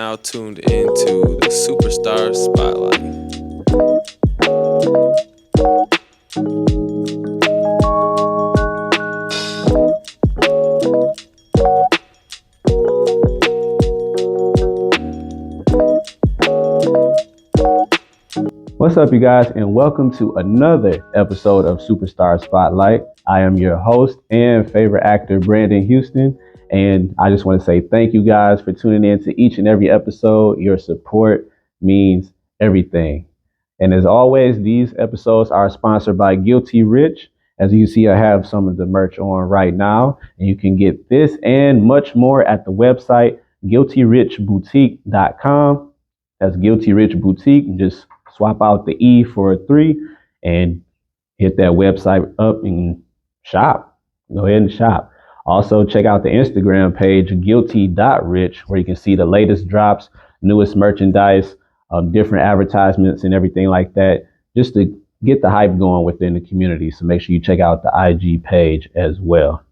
now tuned into the Superstar Spotlight. What's up, you guys, and welcome to another episode of Superstar Spotlight. I am your host and favorite actor, Brandon Houston, and I just want to say thank you guys for tuning in to each and every episode. Your support means everything. And as always, these episodes are sponsored by Guilty Rich. As you see, I have some of the merch on right now, and you can get this and much more at the website guiltyrichboutique.com. That's Guilty Rich Boutique. Just swap out the E for a 3 and hit that website up and shop. Go ahead and shop. Also, check out the Instagram page, guilty.rich, where you can see the latest drops, newest merchandise, different advertisements and everything like that, just to get the hype going within the community. So make sure you check out the IG page as well.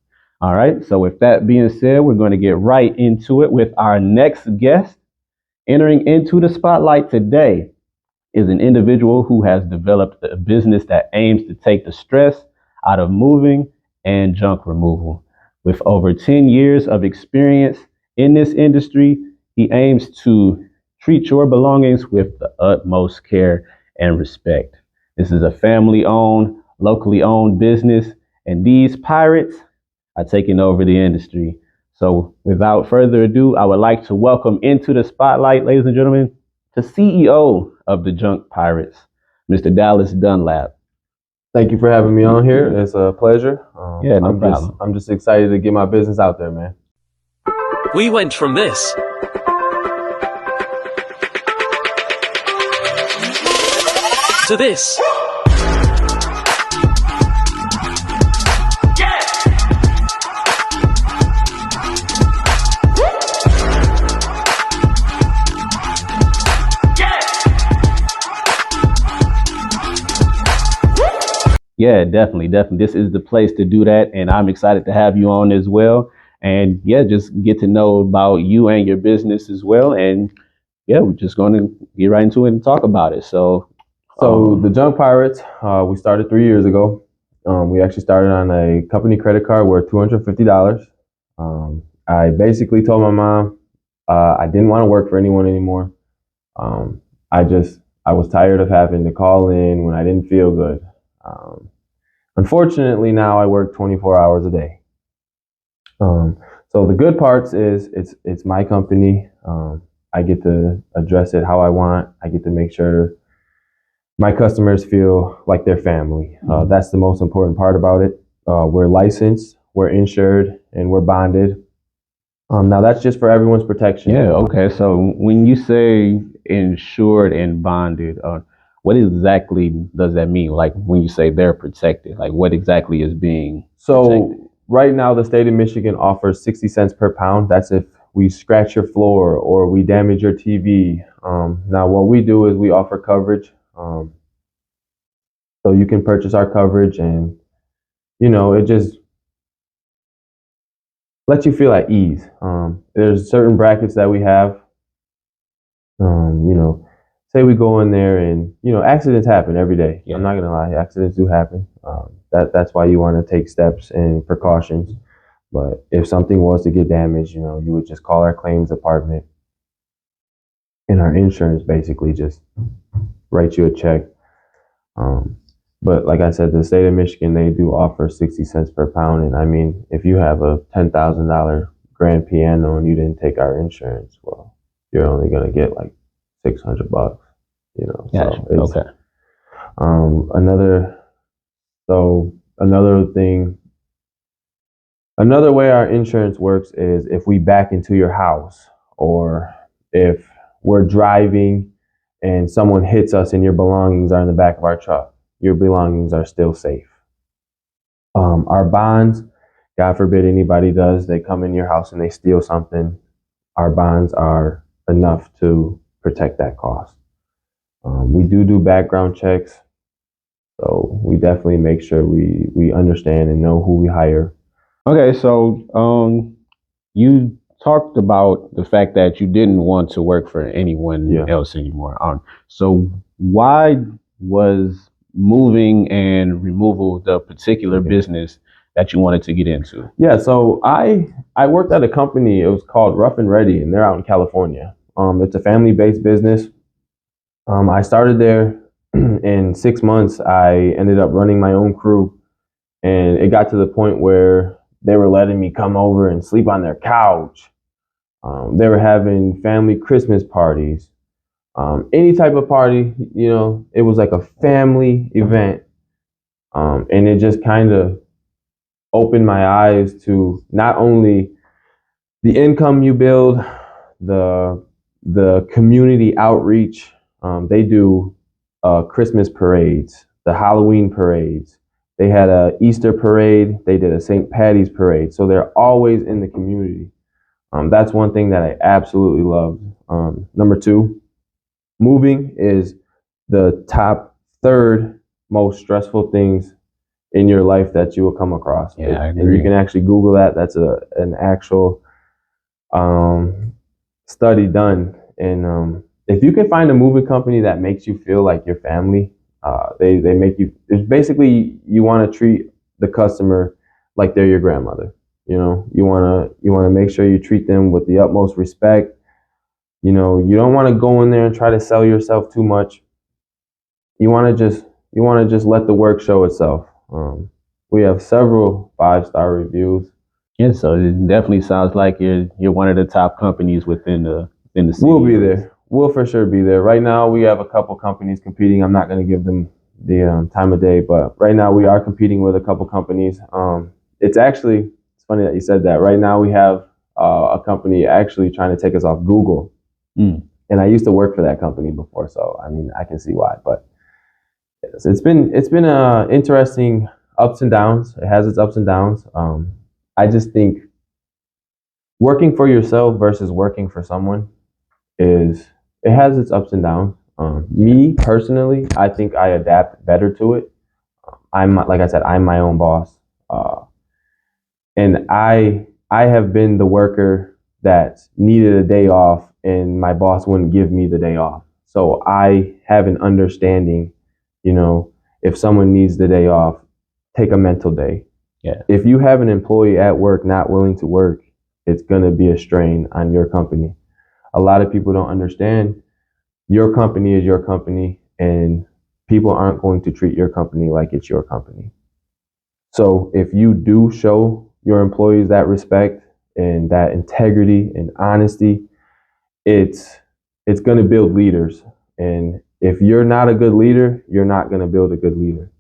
All right. So with that being said, we're going to get right into it with our next guest. Entering into the spotlight today is an individual who has developed a business that aims to take the stress out of moving and junk removal. With over 10 years of experience in this industry, he aims to treat your belongings with the utmost care and respect. This is a family-owned, locally owned business, and these pirates are taking over the industry. So without further ado, I would like to welcome into the spotlight, ladies and gentlemen, the CEO of the Junk Pirates, Mr. Dallas Dunlap. Thank you for having me on here. It's a pleasure. No problem. I'm just excited to get my business out there, man. We went from this to this. Yeah, definitely. This is the place to do that, and I'm excited to have you on as well. And yeah, just get to know about you and your business as well. And yeah, we're just going to get right into it and talk about it. So the Junk Pirates, we started 3 years ago. We actually started on a company credit card worth $250. I basically told my mom I didn't want to work for anyone anymore. I was tired of having to call in when I didn't feel good. Unfortunately, now I work 24 hours a day. So the good parts is it's my company. I get to address it how I want. I get to make sure my customers feel like they're family. That's the most important part about it. We're licensed, we're insured, and we're bonded. Now that's just for everyone's protection. yeah, okay. So when you say insured and bonded, what exactly does that mean? Like when you say they're protected, like what exactly is being protected? Right now, the state of Michigan offers 60 cents per pound. That's if we scratch your floor or we damage your TV. Now, what we do is we offer coverage. So you can purchase our coverage and, it just lets you feel at ease. There's certain brackets that we have. Say we go in there and, accidents happen every day. Yeah. I'm not going to lie. Accidents do happen. That's why you want to take steps and precautions. But if something was to get damaged, you would just call our claims department, and our insurance basically just writes you a check. But like I said, the state of Michigan, they do offer 60 cents per pound. And I mean, if you have a $10,000 grand piano and you didn't take our insurance, well, you're only going to get like $600, Gotcha. So it's, Okay. Another way our insurance works is if we back into your house, or if we're driving and someone hits us and your belongings are in the back of our truck, your belongings are still safe. Our bonds, God forbid anybody does, they come in your house and they steal something, our bonds are enough to protect that cost. We do background checks, so we definitely make sure we understand and know who we hire. Okay, so you talked about the fact that you didn't want to work for anyone Yeah. else anymore. So why was moving and removal the particular Okay. business that you wanted to get into? Yeah, so I worked at a company. It was called Rough and Ready, and they're out in California. It's a family-based business. I started there. In 6 months, I ended up running my own crew, and it got to the point where they were letting me come over and sleep on their couch. They were having family Christmas parties. Any type of party, it was like a family event. And it just kind of opened my eyes to not only the income you build, the community outreach. They do Christmas parades, the Halloween parades. They had a Easter parade. They did a St. Patty's parade. So they're always in the community. That's one thing that I absolutely loved. Number two, moving is the top third most stressful things in your life that you will come across. Yeah, I And agree. you can actually Google that. That's an actual study done. And if you can find a moving company that makes you feel like your family, they make you. It's basically you want to treat the customer like they're your grandmother. You want to make sure you treat them with the utmost respect. You don't want to go in there and try to sell yourself too much. You want to just let the work show itself. We have several 5-star reviews. Yeah, so it definitely sounds like you're one of the top companies within the city. We'll be there. We'll for sure be there. Right now, we have a couple companies competing. I'm not going to give them the time of day, but right now we are competing with a couple companies. It's funny that you said that. Right now, we have a company actually trying to take us off Google, and I used to work for that company before, so I mean I can see why. But it's been interesting ups and downs. It has its ups and downs. I just think working for yourself versus working for someone it has its ups and downs. Me personally, I think I adapt better to it. Like I said, I'm my own boss, and I have been the worker that needed a day off, and my boss wouldn't give me the day off. So I have an understanding. If someone needs the day off, take a mental day. Yeah. If you have an employee at work not willing to work, it's going to be a strain on your company. A lot of people don't understand your company is your company, and people aren't going to treat your company like it's your company. So if you do show your employees that respect and that integrity and honesty, it's going to build leaders. And if you're not a good leader, you're not going to build a good leader.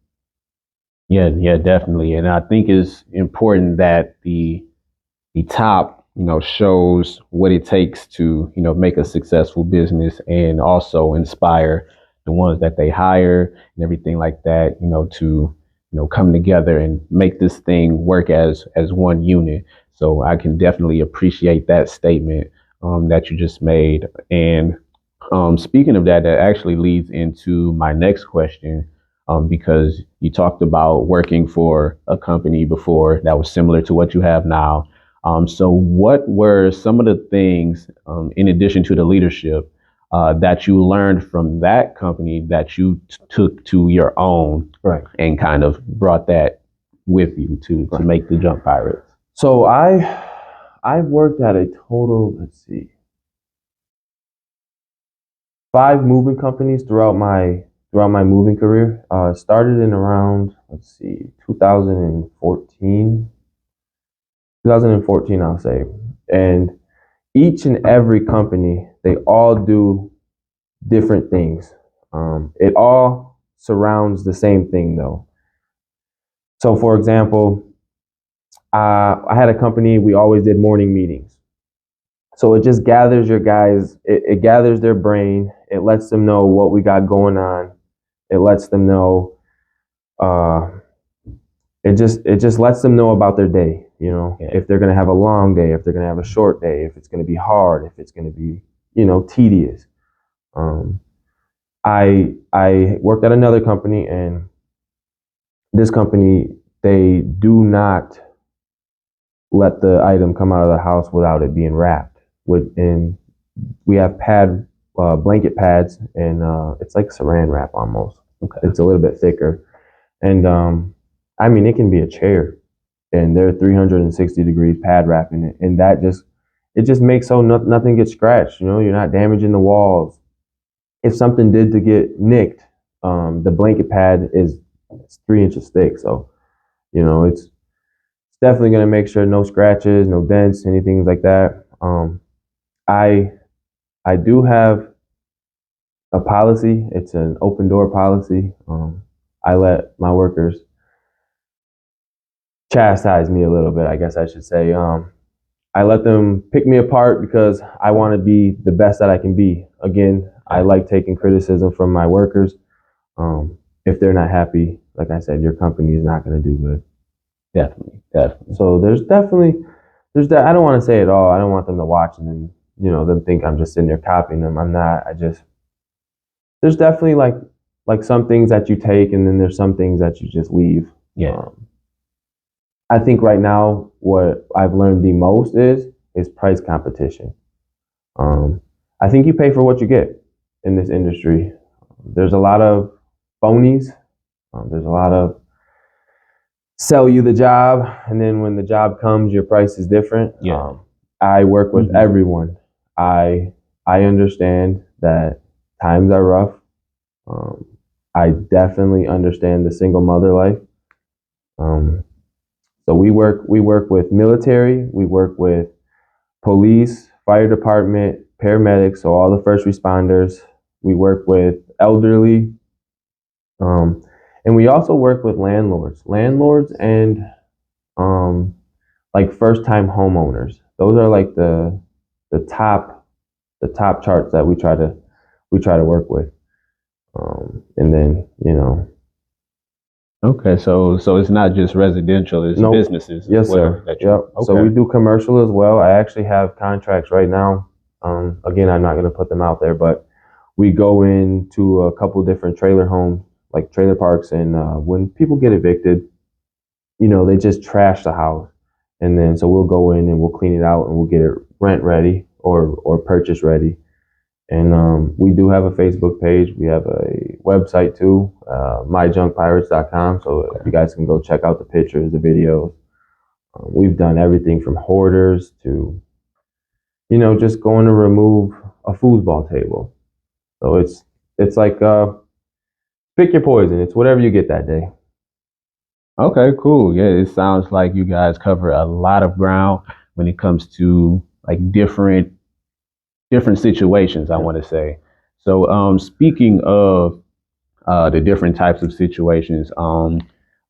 Yeah, definitely. And I think it's important that the top, shows what it takes to, make a successful business and also inspire the ones that they hire and everything like that, to, come together and make this thing work as one unit. So I can definitely appreciate that statement that you just made. And speaking of that, that actually leads into my next question. Because you talked about working for a company before that was similar to what you have now. So, what were some of the things, in addition to the leadership, that you learned from that company that you took to your own, Right. and kind of brought that with you to make the Jump Pirates? So I've worked at a total, let's see, 5 moving companies throughout my moving career. Started in around, let's see, 2014. 2014, I'll say. And each and every company, they all do different things. It all surrounds the same thing, though. So, for example, I had a company, we always did morning meetings. So it just gathers your guys, it gathers their brain, it lets them know what we got going on, it lets them know, it just lets them know about their day, if they're going to have a long day, if they're going to have a short day, if it's going to be hard, if it's going to be, tedious. I worked at another company, and this company, they do not let the item come out of the house without it being wrapped. And we have blanket pads, and it's like saran wrap almost. Okay. It's a little bit thicker, and I mean, it can be a chair, and they're 360 degrees pad wrapping it, and it just makes so nothing gets scratched. You know, you're not damaging the walls. If something did to get nicked, the blanket pad it's 3 inches thick, so you know it's definitely gonna make sure no scratches, no dents, anything like that. I I do have a policy. It's an open door policy. I let my workers chastise me a little bit, I guess I should say. I let them pick me apart because I want to be the best that I can be. Again, I like taking criticism from my workers. If they're not happy, like I said, your company is not going to do good. Definitely, definitely. So there's that. I don't want to say it all. I don't want them to watch and then them think I'm just sitting there copying them. I'm not. There's definitely like some things that you take, and then there's some things that you just leave. Yeah. I think right now what I've learned the most is price competition. I think you pay for what you get in this industry. There's a lot of phonies. There's a lot of sell you the job, and then when the job comes, your price is different. Yeah. I work with everyone. I understand that times are rough. I definitely understand the single mother life. So we work with military, we work with police, fire department, paramedics, so all the first responders. We work with elderly, and we also work with landlords, and like first time homeowners. Those are like the top charts that we try to work with, and then Okay, so it's not just residential; it's Nope. businesses. Yes, as well sir. that you- Yep. Okay. So we do commercial as well. I actually have contracts right now. Again, I'm not going to put them out there, but we go into a couple different trailer homes, like trailer parks, and when people get evicted, they just trash the house, and then so we'll go in and we'll clean it out and we'll get it rent ready or purchase ready. And we do have a Facebook page. We have a website too, myjunkpirates.com. So you guys can go check out the pictures, the videos. We've done everything from hoarders to, just going to remove a foosball table. So it's like pick your poison. It's whatever you get that day. Okay, cool. Yeah, it sounds like you guys cover a lot of ground when it comes to like different situations, I want to say. So, speaking of the different types of situations,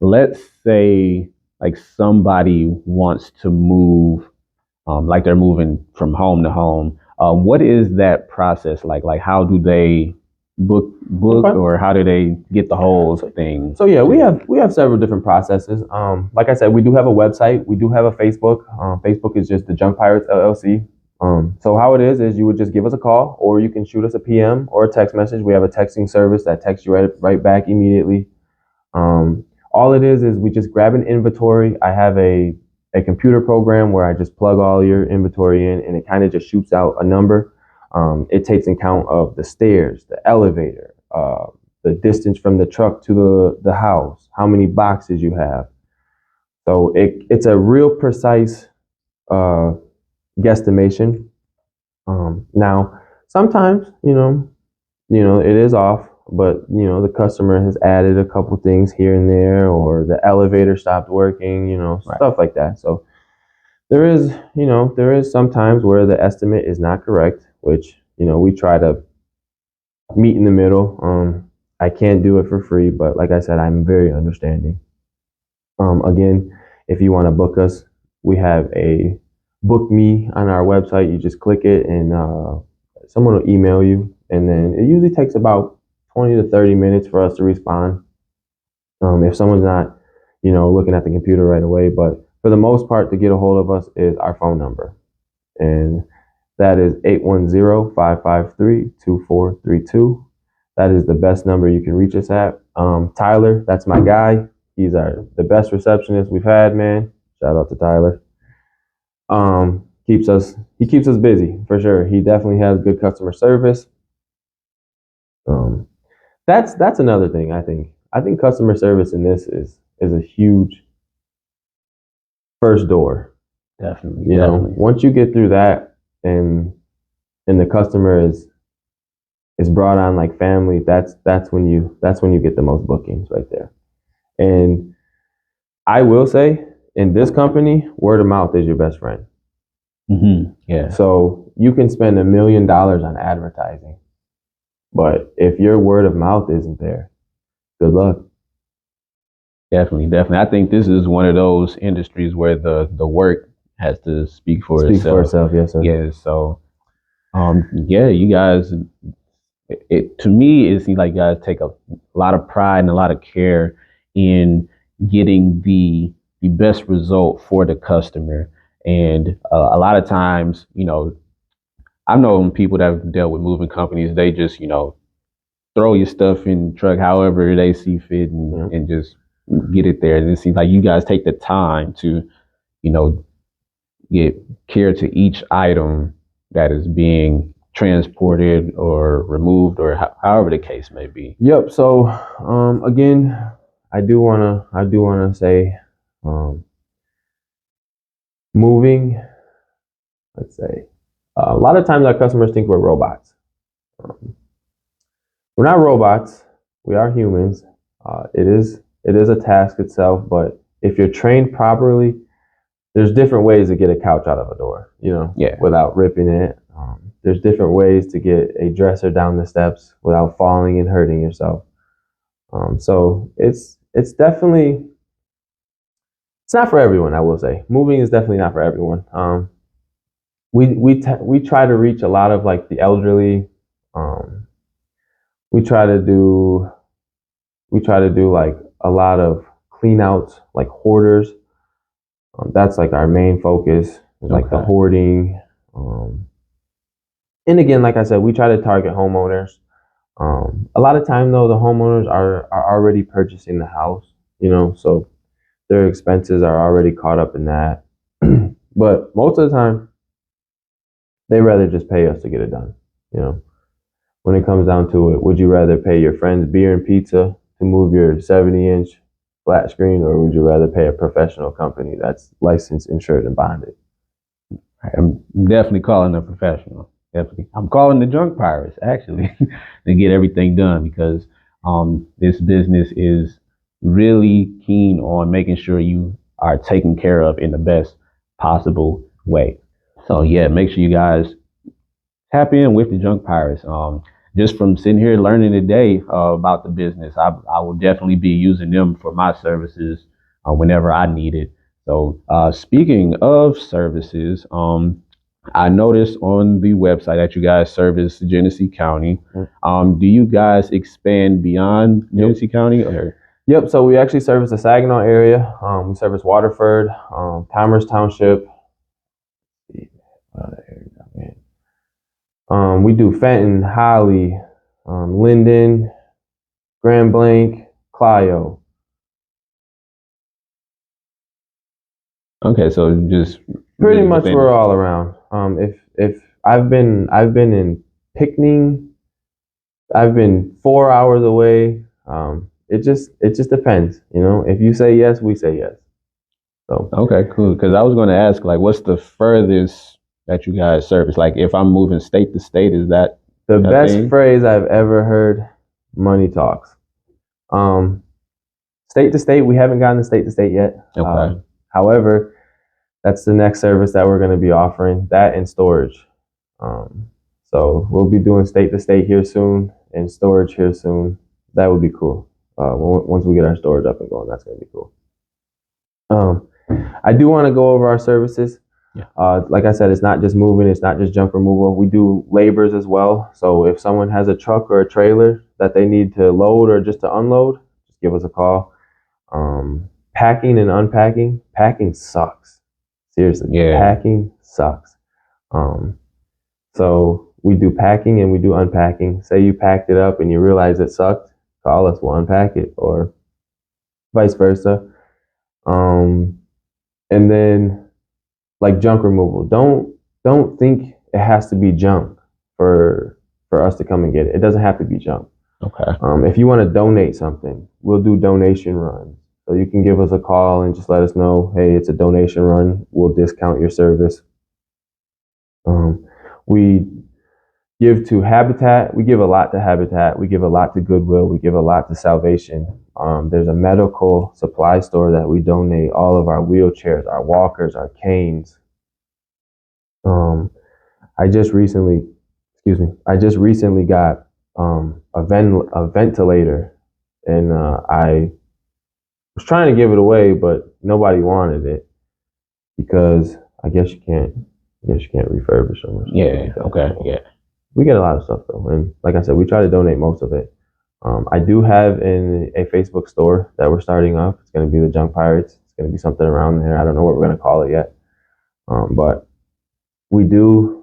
let's say like somebody wants to move, like they're moving from home to home. What is that process like? Like, how do they book, Okay. or how do they get the whole thing? So yeah, we have several different processes. Like I said, we do have a website. We do have a Facebook. Facebook is just the Junk Pirates LLC. So how it is you would just give us a call, or you can shoot us a PM or a text message. We have a texting service that texts you right back immediately. All it is we just grab an inventory. I have a computer program where I just plug all your inventory in, and it kind of just shoots out a number. It takes account of the stairs, the elevator, the distance from the truck to the house, how many boxes you have. So it's a real precise guesstimation. Now, sometimes, it is off, but, the customer has added a couple things here and there, or the elevator stopped working, Right. stuff like that. So there is sometimes where the estimate is not correct, which, we try to meet in the middle. I can't do it for free, but like I said, I'm very understanding. Again, if you want to book us, we have a book me on our website. You just click it, and someone will email you, and then it usually takes about 20 to 30 minutes for us to respond. If someone's not, looking at the computer right away, but for the most part, to get a hold of us is our phone number, and that is 810-553-2432. That is the best number you can reach us at. Tyler, that's my guy. He's the best receptionist we've had, man. Shout out to Tyler. He keeps us busy for sure. He definitely has good customer service. Um, that's another thing. I think customer service in this is a huge first door. Definitely, You know, definitely. once you get through that and the customer is brought on like family, that's when you get the most bookings right there. And I will say, in this company, word of mouth is your best friend. Yeah, So you can spend $1 million on advertising, but if your word of mouth isn't there, good luck. definitely, definitely. I think this is one of those industries where the work has to speak for Speaks for itself. itself, yes, sir. Yeah, so yeah, you guys. It to me, it seems like you guys take a lot of pride and a lot of care in getting the best result for the customer. And a lot of times, I've known people that have dealt with moving companies. They just, throw your stuff in the truck however they see fit Yeah. and just get it there. And it seems like you guys take the time to, you know, get care to each item that is being transported or removed or however the case may be. Yep. So again, I do wanna say, um, moving. Let's say a lot of times our customers think we're robots. Um, we're not robots. We are humans. It is a task itself, but if you're trained properly, there's different ways to get a couch out of a door. Yeah. Without ripping it. There's different ways to get a dresser down the steps without falling and hurting yourself. So it's definitely it's not for everyone. I will say moving is definitely not for everyone. We try to reach a lot of like the elderly. Um, we try to do like a lot of clean outs, like hoarders. That's like our main focus, is like the Okay. hoarding. And again, like I said, we try to target homeowners. A lot of time though, the homeowners are already purchasing the house, so their expenses are already caught up in that. But most of the time, they rather just pay us to get it done. You know, when it comes down to it, would you rather pay your friends beer and pizza to move your 70-inch flat screen, or would you rather pay a professional company that's licensed, insured, and bonded? I'm definitely calling a professional. Definitely. I'm calling the junk pirates actually to get everything done because this business is really keen on making sure you are taken care of in the best possible way. So yeah, make sure you guys tap in with the junk pirates. Just from sitting here learning today about the business, I will definitely be using them for my services whenever I need it. So speaking of services, I noticed on the website that you guys service Genesee County. Do you guys expand beyond Genesee County or? Yep. So we actually service the Saginaw area. We service Waterford, Commerce Township. We do Fenton, Holly, Linden, Grand Blanc, Clio. Okay, so just Pretty really much within. we're all around. If I've been in Pickney, I've been 4 hours away. It just depends. If you say yes, we say yes. So Okay, cool. Because I was going to ask, like, what's the furthest that you guys service? Like, if I'm moving state to state, is that the a best thing? phrase I've ever heard: money talks. Um, State to state, we haven't gotten to state to state yet. Okay. However, that's the next service that we're going to be offering. That and storage. So we'll be doing state to state here soon and storage here soon. That would be cool. Once we get our storage up and going, that's going to be cool. I do want to go over our services. Yeah. Like I said, it's not just moving, it's not just junk removal. We do labors as well. So if someone has a truck or a trailer that they need to load or just to unload, just give us a call. Packing and unpacking. Packing sucks. Seriously, Yeah. Packing sucks. So we do packing and we do unpacking. Say you packed it up and you realize it sucked, call us, we'll unpack it, or vice versa. And then like junk removal. Don't think it has to be junk for us to come and get it. It doesn't have to be junk. Okay. If you want to donate something, we'll do donation runs. So you can give us a call and just let us know, hey, it's a donation run. We'll discount your service. We give to Habitat. We give a lot to Habitat. We give a lot to Goodwill. We give a lot to Salvation. There's a medical supply store that we donate all of our wheelchairs, our walkers, our canes. I just recently got a ventilator, and I was trying to give it away, but nobody wanted it because I guess you can't refurbish them. Or Yeah. like that. Okay. Yeah. We get a lot of stuff though, and like I said, we try to donate most of it. I do have a Facebook store that we're starting up. It's going to be the Junk Pirates. It's going to be something around there. I don't know what we're going to call it yet, but we do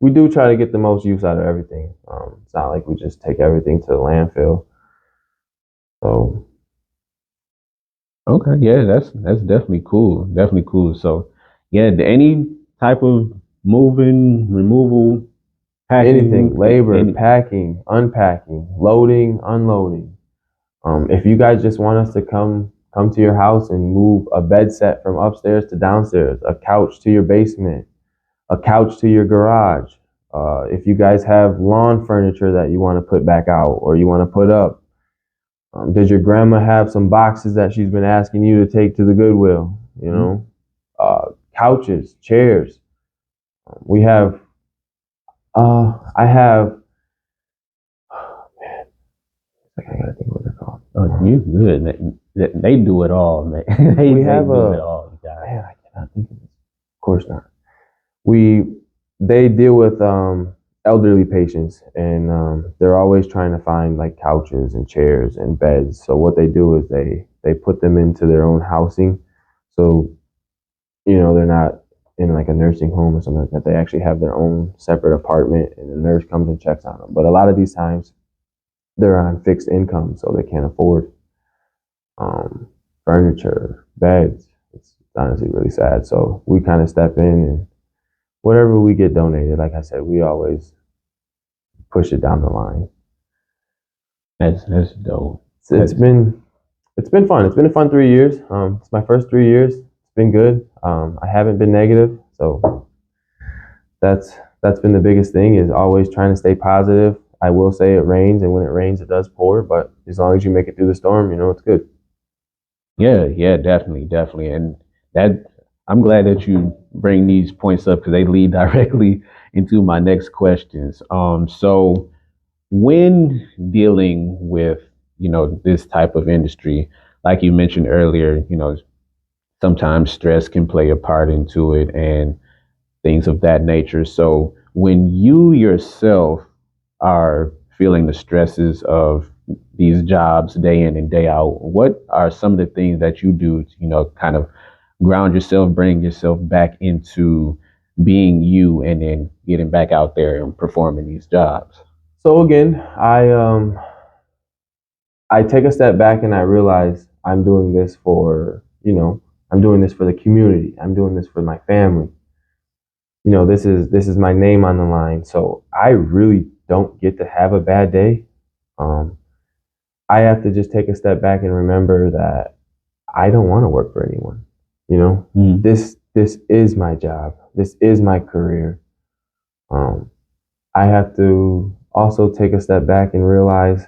try to get the most use out of everything. It's not like we just take everything to the landfill. So Okay. Yeah. That's definitely cool. Definitely cool. So, yeah, any type of moving, removal, packing, anything, labor, packing, unpacking, loading, unloading. If you guys just want us to come to your house and move a bed set from upstairs to downstairs, a couch to your basement, a couch to your garage. If you guys have lawn furniture that you want to put back out or you want to put up, does your grandma have some boxes that she's been asking you to take to the Goodwill? You know, couches, chairs. We have. I have. I gotta think what they're called. Oh, you good? They do it all, man. they do it all. Man, I cannot think of it. Of course not. They deal with elderly patients, and they're always trying to find like couches and chairs and beds. So what they do is they put them into their own housing, so they're not in like a nursing home or something like that. They actually have their own separate apartment, and the nurse comes and checks on them. But a lot of these times, they're on fixed income, so they can't afford furniture, beds. It's honestly really sad. So we kind of step in and whatever we get donated, like I said, we always push it down the line. That's dope. It's been fun. It's been a fun 3 years. It's my first 3 years. It's been good. I haven't been negative, so that's been the biggest thing. Is always trying to stay positive. I will say it rains, and when it rains, it does pour. But as long as you make it through the storm, it's good. Yeah, definitely, and that I'm glad that you bring these points up because they lead directly into my next questions. So when dealing with this type of industry, like you mentioned earlier, sometimes stress can play a part into it and things of that nature. So when you yourself are feeling the stresses of these jobs day in and day out, what are some of the things that you do to, kind of ground yourself, bring yourself back into being you and then getting back out there and performing these jobs? So again, I take a step back and I realize I'm doing this for, I'm doing this for the community. I'm doing this for my family. This is my name on the line. So I really don't get to have a bad day. I have to just take a step back and remember that I don't want to work for anyone. This is my job. This is my career. I have to also take a step back and realize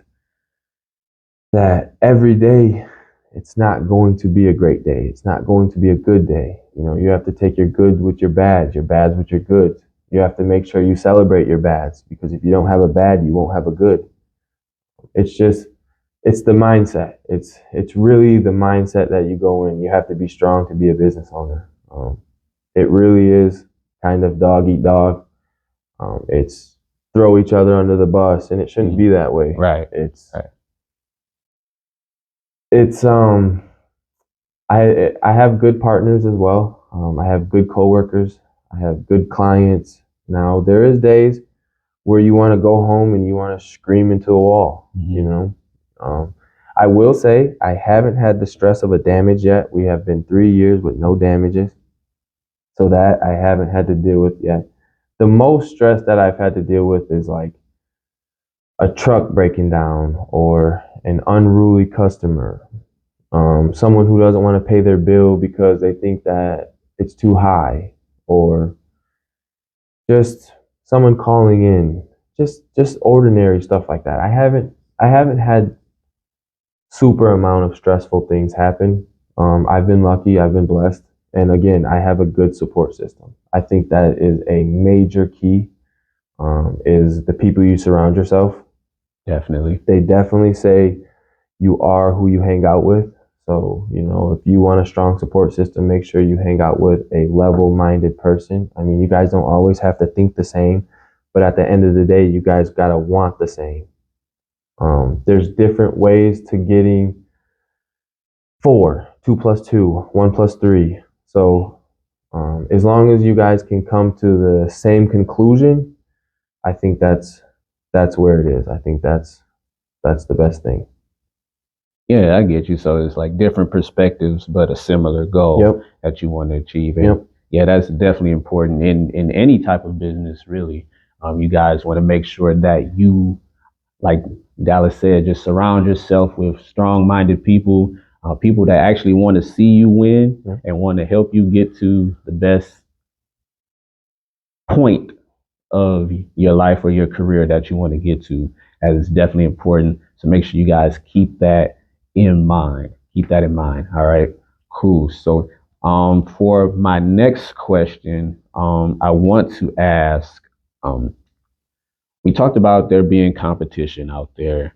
that every day it's not going to be a great day. It's not going to be a good day. You have to take your good with your bads with your goods. You have to make sure you celebrate your bads, because if you don't have a bad, you won't have a good. It's the mindset. It's really the mindset that you go in. You have to be strong to be a business owner. It really is kind of dog eat dog. It's throw each other under the bus, and it shouldn't be that way. Right. It's I have good partners as well. I have good coworkers. I have good clients. Now there is days where you want to go home and you want to scream into a wall. I will say I haven't had the stress of a damage yet. We have been 3 years with no damages. So that I haven't had to deal with yet. The most stress that I've had to deal with is like a truck breaking down or an unruly customer, someone who doesn't want to pay their bill because they think that it's too high, or just someone calling in, just ordinary stuff like that. I haven't had super amount of stressful things happen. I've been lucky, I've been blessed, and again, I have a good support system. I think that is a major key. Is the people you surround yourself. Definitely. They definitely say you are who you hang out with. So, if you want a strong support system, make sure you hang out with a level-minded person. I mean, you guys don't always have to think the same, but at the end of the day, you guys got to want the same. There's different ways to getting 4, 2 plus 2, 1 plus 3. So, as long as you guys can come to the same conclusion, I think that's where it is. I think that's the best thing. Yeah, I get you. So it's like different perspectives, but a similar goal Yep. that you want to achieve. And Yep. yeah, that's definitely important in any type of business, really. You guys want to make sure that you, like Dallas said, just surround yourself with strong-minded people, people that actually want to see you win Yeah. and want to help you get to the best point of your life or your career that you want to get to. That is definitely important. So make sure you guys keep that in mind. Keep that in mind. All right. Cool. So for my next question, I want to ask, we talked about there being competition out there.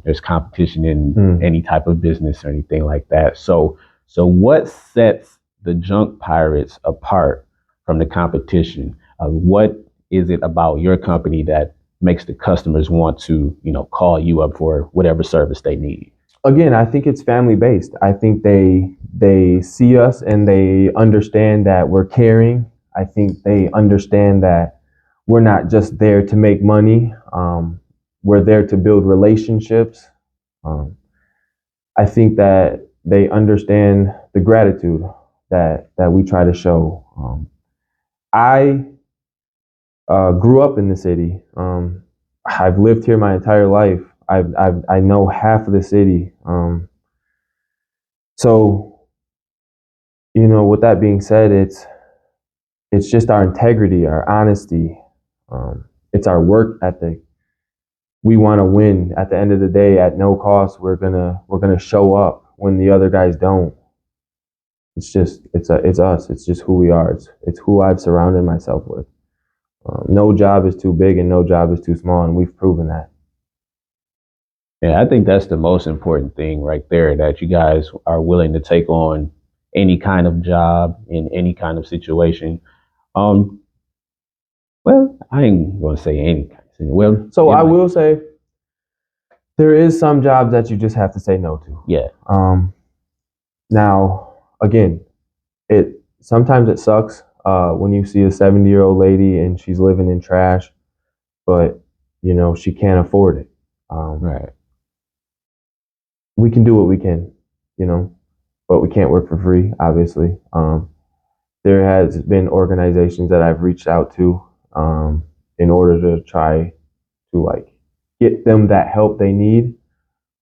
There's competition in any type of business or anything like that. So what sets the junk pirates apart from the competition? What is it about your company that makes the customers want to, call you up for whatever service they need? Again, I think it's family based. I think they see us and they understand that we're caring. I think they understand that we're not just there to make money. We're there to build relationships. I think that they understand the gratitude that we try to show. I grew up in the city. I've lived here my entire life. I know half of the city. So, with that being said, it's just our integrity, our honesty. It's our work ethic. We want to win. At the end of the day, at no cost, we're gonna show up when the other guys don't. It's us. It's just who we are. It's who I've surrounded myself with. No job is too big and no job is too small, and we've proven that. Yeah, I think that's the most important thing right there, that you guys are willing to take on any kind of job in any kind of situation. Well, I ain't gonna say any kind. Well, So I will say there is some jobs that you just have to say no to. Yeah. Now, again, sometimes it sucks when you see a 70-year-old lady and she's living in trash, but she can't afford it. Right. We can do what we can, but we can't work for free, obviously. There has been organizations that I've reached out to in order to try to get them that help they need.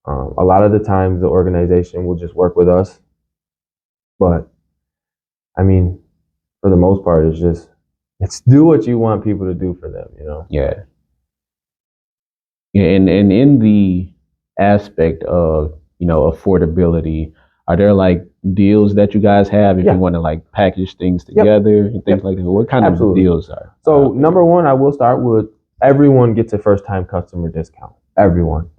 A lot of the times the organization will just work with us, but I mean, for the most part, it's do what you want people to do for them, Yeah. Yeah, and in the aspect of affordability, are there like deals that you guys have if you want to package things together and things like that? What kind of deals are? So number one, I will start with everyone gets a first-time customer discount. Everyone.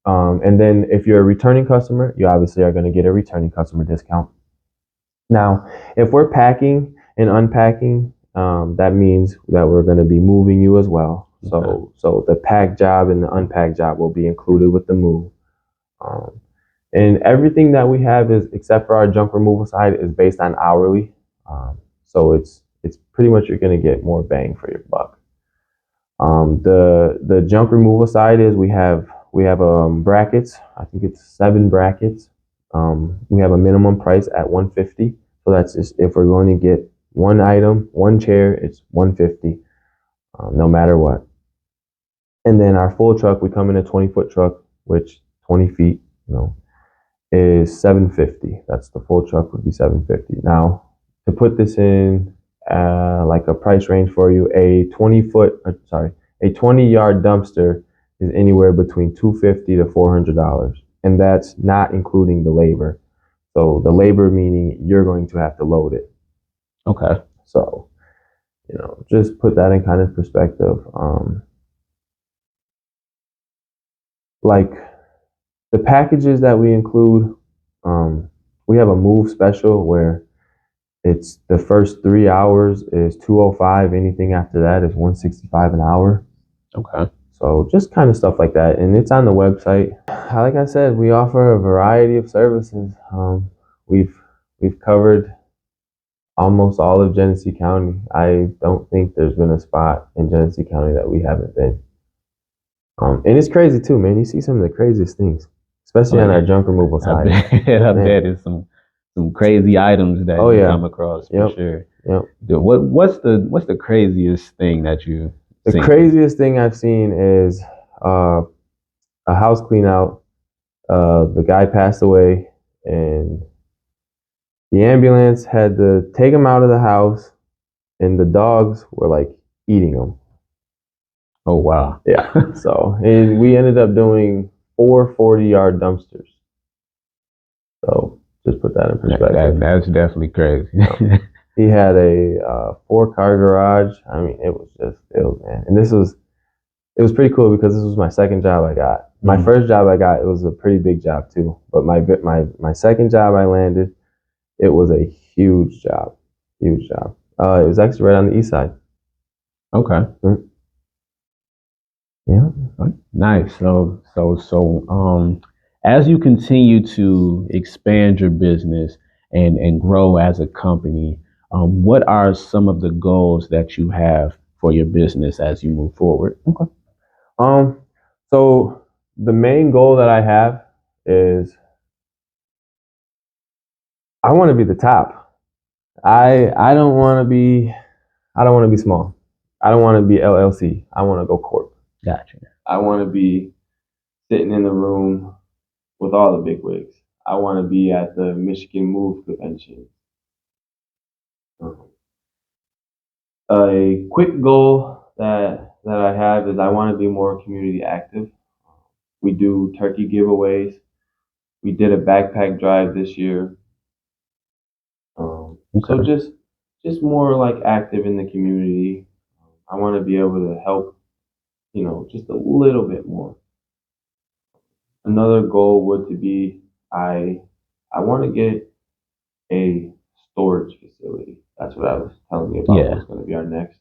And then if you're a returning customer, you obviously are going to get a returning customer discount. Now, if we're packing and unpacking, that means that we're going to be moving you as well. So the pack job and the unpack job will be included with the move. And everything that we have is, except for our junk removal side, is based on hourly. So it's pretty much you're going to get more bang for your buck. The junk removal side is we have brackets. I think it's 7 brackets. We have a minimum price at $150. So that's just if we're going to get one item, one chair, it's $150, no matter what. And then our full truck, we come in a 20-foot truck, which 20 feet, is $750. That's the full truck would be $750. Now, to put this in like a price range for you, a 20-yard dumpster is anywhere between $250 to $400, and that's not including the labor. So the labor meaning you're going to have to load it. Okay. So, just put that in kind of perspective. Like the packages that we include, we have a move special where it's the first 3 hours is $205. Anything after that is $165 an hour. Okay. So just kind of stuff like that, and it's on the website. Like I said, we offer a variety of services. We've covered almost all of Genesee County. I don't think there's been a spot in Genesee County that we haven't been. And it's crazy too, man. You see some of the craziest things, especially on our junk removal side. I bet it's some crazy items that you come across for sure. Yep. What's the craziest thing that you? The craziest thing I've seen is a house clean out. The guy passed away, and the ambulance had to take him out of the house, and the dogs were like eating him. Oh, wow. Yeah. So, and we ended up doing 4 40-yard dumpsters. So, just put that in perspective. That's definitely crazy. He had a 4-car garage. I mean, it was man. And it was pretty cool because this was my second job I got. My first job I got, it was a pretty big job too. But my second job I landed, it was a huge job. Huge job. It was actually right on the east side. Okay. Mm-hmm. Yeah. Nice. So, as you continue to expand your business and grow as a company, what are some of the goals that you have for your business as you move forward? Okay. So the main goal that I have is I want to be the top. I don't want to be small. I don't want to be LLC. I want to go corp. Gotcha. I want to be sitting in the room with all the big wigs. I want to be at the Michigan Move convention. A quick goal that I have is I want to be more community active. We do turkey giveaways. We did a backpack drive this year. So just more like active in the community. I want to be able to help, just a little bit more. Another goal would to be I want to get a storage facility. That's what I was telling you about. Yeah. What's going to be our next.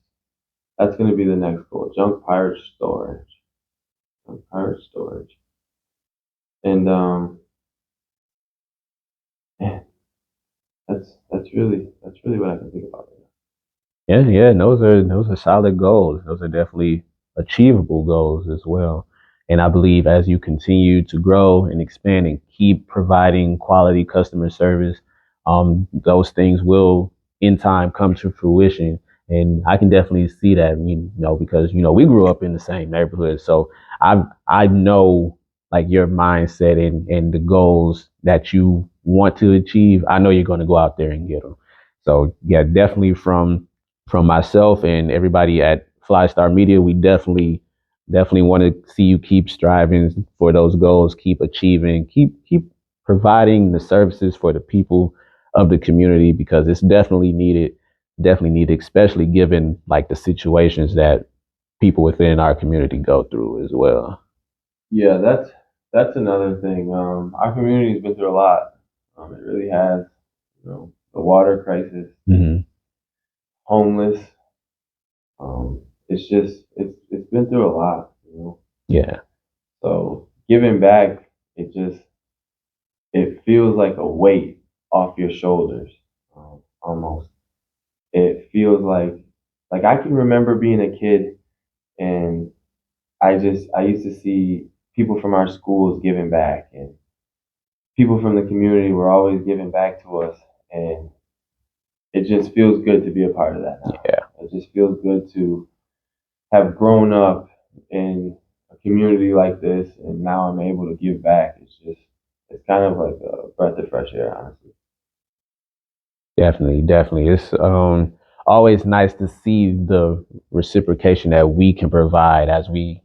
That's going to be the next goal. Junk pirate storage. Junk pirate storage. And man, that's really what I can think about right now. Yeah. Those are solid goals. Those are definitely achievable goals as well. And I believe as you continue to grow and expand and keep providing quality customer service, those things will in time come to fruition. And I can definitely see that, because, we grew up in the same neighborhood. So I know like your mindset and the goals that you want to achieve. I know you're going to go out there and get them. So yeah, definitely from myself and everybody at Flystar Media, we definitely want to see you keep striving for those goals, keep achieving, keep providing the services for the people of the community, because it's definitely needed, especially given like the situations that people within our community go through as well. Yeah, that's another thing. Our community has been through a lot. It really has. The water crisis, homeless. It's been through a lot. Yeah. So giving back, it feels like a weight off your shoulders, almost. It feels like I can remember being a kid, and I used to see people from our schools giving back, and people from the community were always giving back to us, and it just feels good to be a part of that now. Yeah. It just feels good to have grown up in a community like this, and now I'm able to give back. It's kind of like a breath of fresh air, honestly. Definitely, definitely. It's always nice to see the reciprocation that we can provide as we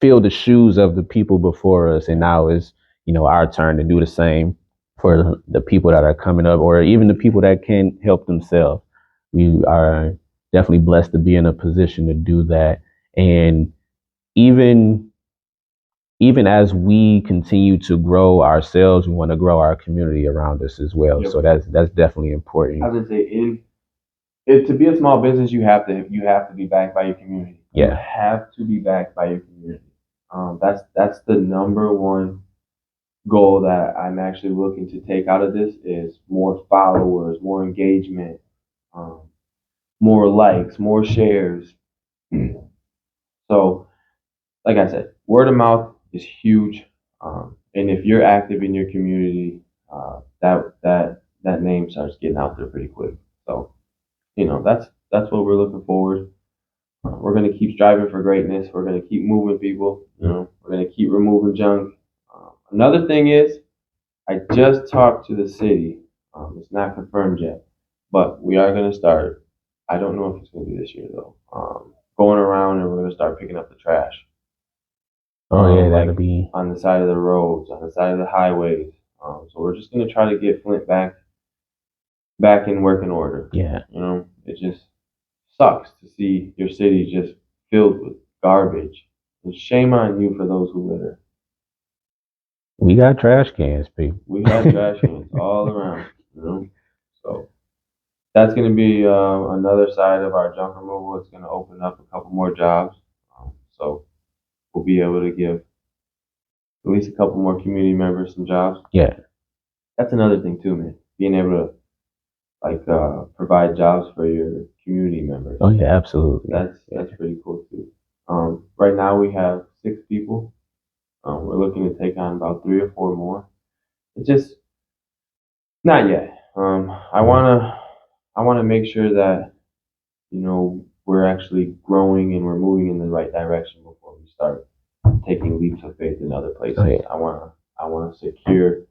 fill the shoes of the people before us, and now it's our turn to do the same for the people that are coming up, or even the people that can't help themselves. We are definitely blessed to be in a position to do that, and even even as we continue to grow ourselves, we want to grow our community around us as well. Yep. So that's definitely important. I would say to be a small business, you have to be backed by your community. You Yeah. have to be backed by your community. That's the number one goal that I'm actually looking to take out of this is more followers, more engagement, um, more likes, more shares. So, like I said, word of mouth is huge, and if you're active in your community, that name starts getting out there pretty quick. So, that's what we're looking forward. We're gonna keep striving for greatness. We're gonna keep moving people. We're gonna keep removing junk. Another thing is, I just talked to the city. It's not confirmed yet, but we are gonna start. I don't know if it's gonna be this year though. Going around and we're gonna start picking up the trash. Oh yeah, Like that'll be on the side of the roads, on the side of the highways. So we're just gonna try to get Flint back in working order. yeah. It just sucks to see your city just filled with garbage. And shame on you for those who litter. We got trash cans, people. We got trash cans all around. So that's going to be another side of our junk removal. It's going to open up a couple more jobs. So we'll be able to give at least a couple more community members some jobs. Yeah. That's another thing too, man. Being able to provide jobs for your community members. Oh yeah, absolutely. That's pretty cool too. Right now we have 6 people. We're looking to take on about 3 or 4 more. It's just not yet. I wanna make sure that we're actually growing and we're moving in the right direction before we start taking leaps of faith in other places. Oh, yeah. I wanna secure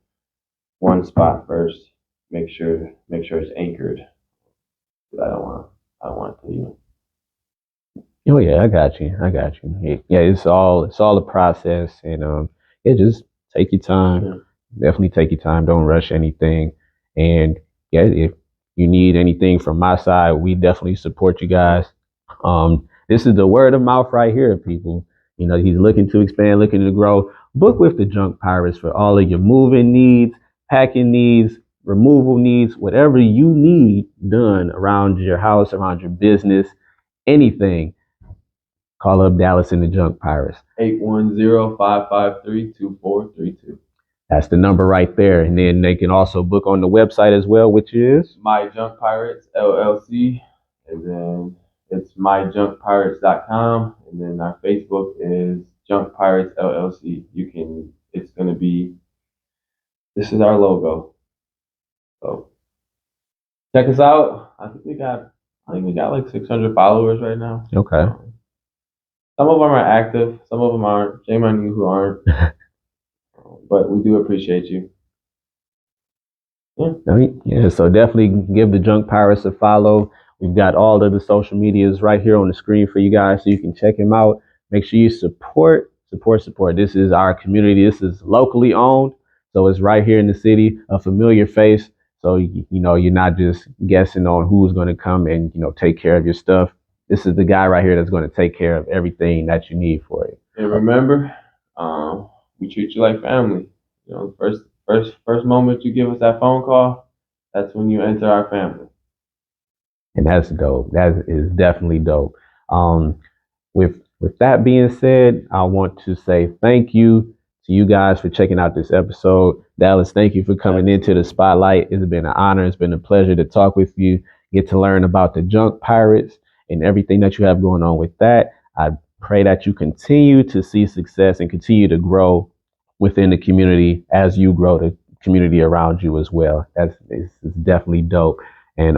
one spot first. Make sure it's anchored. I don't want it to. Oh yeah, I got you. Yeah, it's all a process, and just take your time. Yeah. Definitely take your time. Don't rush anything, and yeah, if you need anything from my side, we definitely support you guys. This is the word of mouth right here, people. He's looking to expand, looking to grow. Book with the Junk Pirates for all of your moving needs, packing needs, removal needs, whatever you need done around your house, around your business, anything. Call up Dallas and the Junk Pirates. 810-553-2432. That's the number right there. And then they can also book on the website as well, which is My Junk Pirates LLC. And then it's myjunkpirates.com. And then our Facebook is Junk Pirates LLC. This is our logo. So check us out. I think we got like 600 followers right now. okay. Some of them are active, some of them aren't. Shame on you who aren't. But we do appreciate you. Yeah, so definitely give the Junk Pirates a follow. We've got all of the social medias right here on the screen for you guys, so you can check them out. Make sure you support. This is our community. This is locally owned, so it's right here in the city, a familiar face. So you're not just guessing on who's going to come and take care of your stuff. This is the guy right here that's going to take care of everything that you need for it. And remember, we treat you like family. First moment you give us that phone call, that's when you enter our family. And that's dope. That is definitely dope. With that being said, I want to say thank you to you guys for checking out this episode. Dallas, thank you for coming into the spotlight. It's been an honor. It's been a pleasure to talk with you, get to learn about the Junk Pirates and everything that you have going on with that. I pray that you continue to see success and continue to grow within the community as you grow the community around you as well. It's definitely dope. And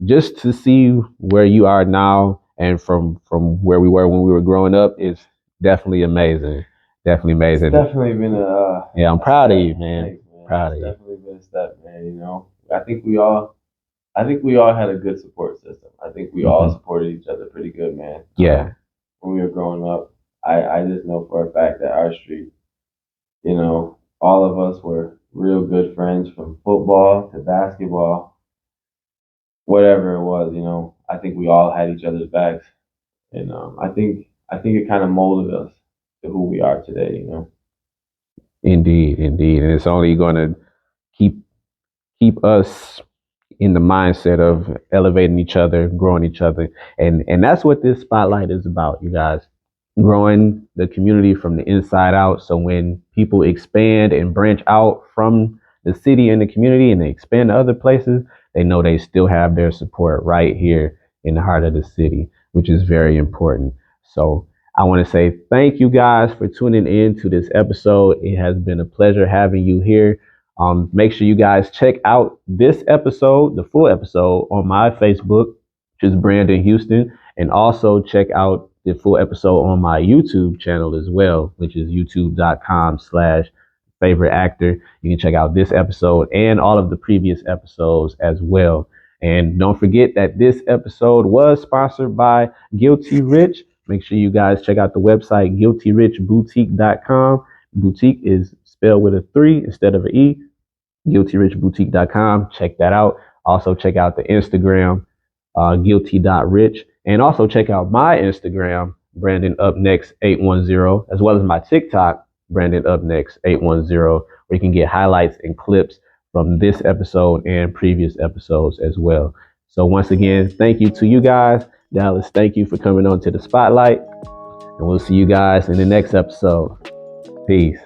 just to see where you are now and from where we were when we were growing up is definitely amazing. Definitely amazing. It's definitely been Yeah, I'm proud of you, man. thanks, man. Proud of It's you. definitely been a step, man. You know, I think we all had a good support system. I think we all supported each other pretty good, man. Yeah. When we were growing up, I just know for a fact that our street, you know, all of us were real good friends from football to basketball, whatever it was. You know, I think we all had each other's backs, and I think it kind of molded us to who we are today. You know. Indeed, indeed. And it's only gonna keep keep us in the mindset of elevating each other, growing each other. And that's what this spotlight is about, you guys. Growing the community from the inside out. So when people expand and branch out from the city and the community and they expand to other places, they know they still have their support right here in the heart of the city, which is very important. So I want to say thank you guys for tuning in to this episode. It has been a pleasure having you here. Make sure you guys check out this episode, the full episode, on my Facebook, which is Brandon Houston, and also check out the full episode on my YouTube channel as well, which is youtube.com/favorite actor. You can check out this episode and all of the previous episodes as well. And don't forget that this episode was sponsored by Guilty Rich. Make sure you guys check out the website, guiltyrichboutique.com. Boutique is spelled with a 3 instead of an E. GuiltyRichBoutique.com. Check that out. Also check out the Instagram, guilty.rich. And also check out my Instagram, Brandon Up Next 810, as well as my TikTok, Brandon Up Next 810, where you can get highlights and clips from this episode and previous episodes as well. So once again, thank you to you guys. Dallas, thank you for coming on to the spotlight. And we'll see you guys in the next episode. Peace.